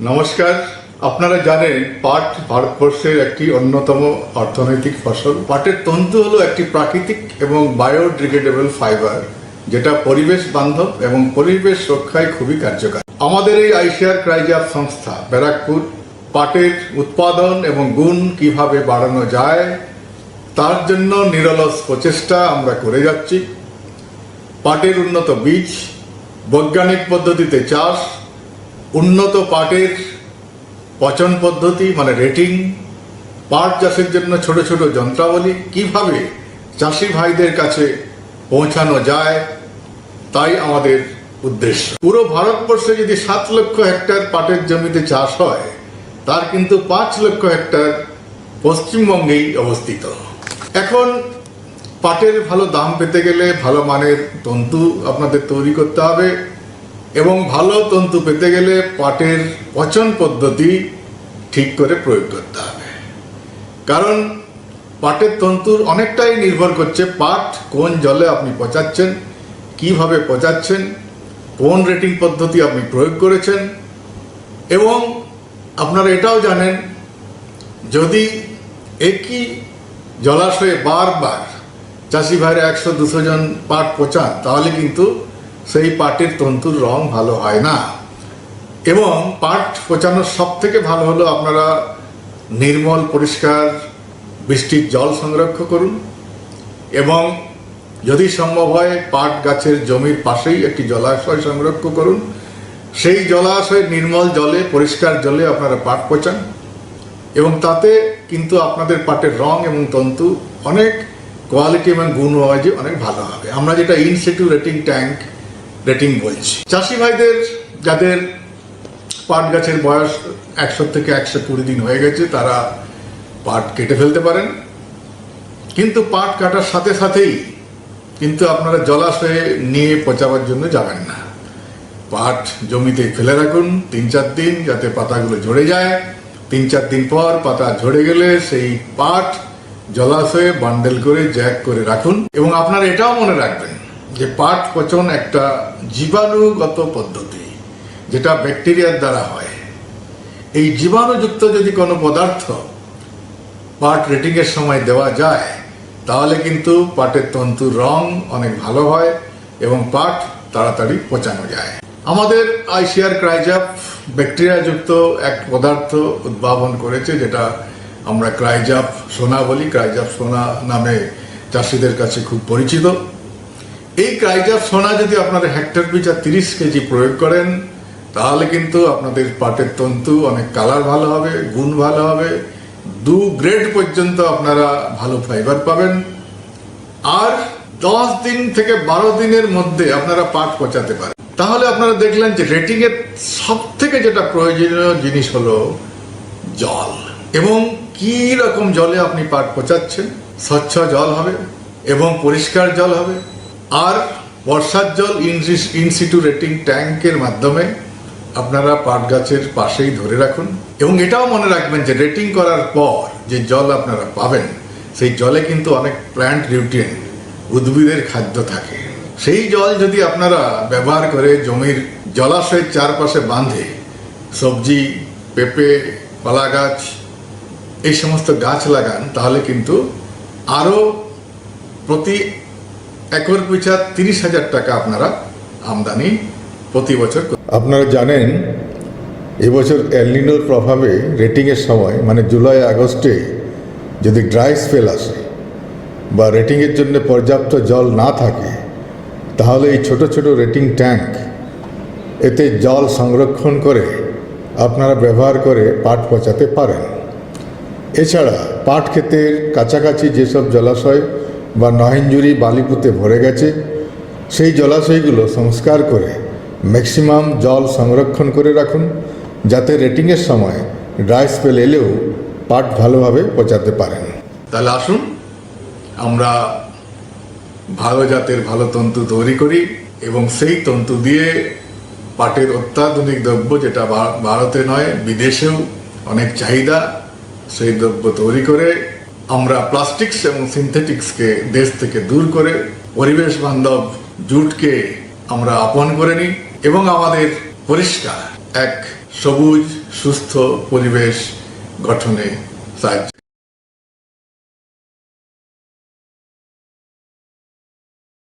নমস্কার। আপনারা জানেন পাট ভারতবর্ষের একটি অন্যতম অর্থনৈতিক ফসল। পাটের তন্তু হলো একটি প্রাকৃতিক এবং বায়োডিগ্রেডেবল ফাইবার, যেটা পরিবেশ বান্ধব এবং পরিবেশ রক্ষায় খুবই কার্যকর। আমাদের এই আইসিআর ক্রাইজাপ সংস্থা ব্যারাকপুর পাটের উৎপাদন এবং গুণ কিভাবে বাড়ানো যায় তার জন্য নিরলস প্রচেষ্টা আমরা করে যাচ্ছি। পাটের উন্নত বীজ, বৈজ্ঞানিক পদ্ধতিতে চাষ, উন্নত পাটের পচন পদ্ধতি মানে রেটিং, পাট চাষের জন্য ছোট ছোট যন্ত্রাবলী কিভাবে চাষি ভাইদের কাছে পৌঁছানো যায়, তাই আমাদের উদ্দেশ্য। পুরো ভারতবর্ষে যদি 7 লক্ষ হেক্টর পাটের জমিতে চাষ হয়, তার কিন্তু 5 লক্ষ হেক্টর পশ্চিমবঙ্গেই অবস্থিত। এখন পাটের ভালো দাম পেতে গেলে ভালো মানের তন্তু আপনাদের তৈরি করতে হবে এবং ভালো তন্তু পেতে গেলে পাটের পচন পদ্ধতি ঠিক করে প্রয়োগ করতে হবে। কারণ পাটের তন্তুর অনেকটাই নির্ভর করছে পাট কোন জলে আপনি পচাচ্ছেন, কিভাবে পচাচ্ছেন, কোন রেটিং পদ্ধতি আপনি প্রয়োগ করেছেন। এবং আপনারা এটাও জানেন, যদি একই জলাশয়ে বারবার চাষি ভাইরা 100-200 জন পাট পচান, তাহলে কিন্তু সেই পাটের তন্তুর রং ভালো হয় না। এবং পাট পচানোর সব থেকে ভালো হলো আপনারা নির্মল পরিষ্কার বৃষ্টির জল সংরক্ষণ করুন এবং যদি সম্ভব হয় পাট গাছের জমির পাশেই একটি জলাশয় সংরক্ষণ করুন। সেই জলাশয়ের নির্মল জলে, পরিষ্কার জলে আপনারা পাট পচান এবং তাতে কিন্তু আপনাদের পাটের রং এবং তন্তু অনেক কোয়ালিটি এবং গুণওয়াইজে অনেক ভালো হবে। আমরা যেটা in situ rating tank rating বলছি। চাষি ভাইদের যাদের পাট গাছের বয়স 100 থেকে 120 দিন হয়ে গেছে, তারা পাট কেটে ফেলতে পারেন। কিন্তু পাট কাটার সাথে সাথেই কিন্তু আপনারা জলাশয়ে নিয়ে পচাবার জন্য যাবেন না। পাট জমিতে ফেলে রাখুন 3-4 দিন, যাতে পাতাগুলো ঝরে যায়। 3-4 দিন পর পাতা ঝরে গেলে সেই পাট জলাশয়ে বান্ডেল করে জ্যাক করে রাখুন। এবং আপনারা এটাও মনে রাখবেন যে পাট পচন একটা জীবাণুগত পদ্ধতি, যেটা ব্যাকটেরিয়ার দ্বারা হয়। এই জীবাণুযুক্ত যদি কোনো পদার্থ পাট রেটিংয়ের সময় দেওয়া যায়, তাহলে কিন্তু পাটের তন্তুর রং অনেক ভালো হয় এবং পাট তাড়াতাড়ি পচানো যায়। আমাদের আইসিআর ক্রাইজাপ ব্যাকটেরিয়াযুক্ত এক পদার্থ উদ্ভাবন করেছে, যেটা আমরা ক্রাইজাপ সোনা বলি। ক্রাইজাপ সোনা নামে চাষিদের কাছে খুব পরিচিত। এই ক্রাইজাপ সোনা যদি আপনারা হেক্টর পিছু 30 কেজি প্রয়োগ করেন, তাহলে কিন্তু আপনাদের পাটের তন্তু অনেক কালার ভালো হবে, গুণ ভালো হবে, 2 গ্রেড পর্যন্ত আপনারা ভালো ফাইবার পাবেন। আর 10 দিন থেকে 12 দিনের মধ্যে আপনারা পাট পচাতে পারেন। তাহলে আপনারা দেখলেন যে রেটিং এর সব থেকে যেটা প্রয়োজনীয় জিনিস হলো জল। এবং কি রকম জলে আপনি পাট পচাচ্ছেন, স্বচ্ছ জল হবে এবং পরিষ্কার জল হবে। আর বর্ষার জল ইনসিটু রেটিং ট্যাঙ্কের মাধ্যমে আপনারা পাট গাছের পাশেই ধরে রাখুন। এবং এটাও মনে রাখবেন যে রেটিং করার পর যে জল আপনারা পাবেন, সেই জলে কিন্তু অনেক প্ল্যান্ট নিউট্রিয়েন্ট, উদ্ভিদের খাদ্য থাকে। সেই জল যদি আপনারা ব্যবহার করে জমির জলাশয়ের চারপাশে বাঁধে সবজি, পেঁপে, কলা গাছ, এই সমস্ত গাছ লাগান, তাহলে কিন্তু আরও প্রতি একর পিছু 30,000 টাকা আপনারা আমদানি প্রতি বছর। আপনারা জানেন এবছর এলনিনোর প্রভাবে রেটিংয়ের সময় মানে জুলাই আগস্টে যদি ড্রাই স্পেল আসে বা রেটিংয়ের জন্য পর্যাপ্ত জল না থাকে, তাহলে এই ছোট ছোট রেটিং ট্যাঙ্ক এতে জল সংরক্ষণ করে আপনারা ব্যবহার করে পাট পচাতে পারেন। এছাড়া পাট ক্ষেতের কাছাকাছি যেসব জলাশয় বা নহেঞ্জুরি বালিপুঁতে ভরে গেছে, সেই জলাশয়গুলো সংস্কার করে ম্যাক্সিমাম জল সংরক্ষণ করে রাখুন, যাতে রেটিংয়ের সময় ড্রাই স্পেল এলেও পাট ভালোভাবে পচাতে পারেন। তাহলে আসুন আমরা ভালো জাতের ভালো তন্তু তৈরি করি এবং সেই তন্তু দিয়ে পাটের অত্যাধুনিক দ্রব্য, যেটা ভারতে নয় বিদেশেও অনেক চাহিদা, সেই দ্রব্য তৈরি করে আমরা প্লাস্টিক্স এবং সিনথেটিক্সকে দেশ থেকে দূর করে পরিবেশ বান্ধব জুটকে আমরা আপন করে নিই এবং আমাদের পরিষ্কার এক সবুজ সুস্থ পরিবেশ গঠনে সাহায্য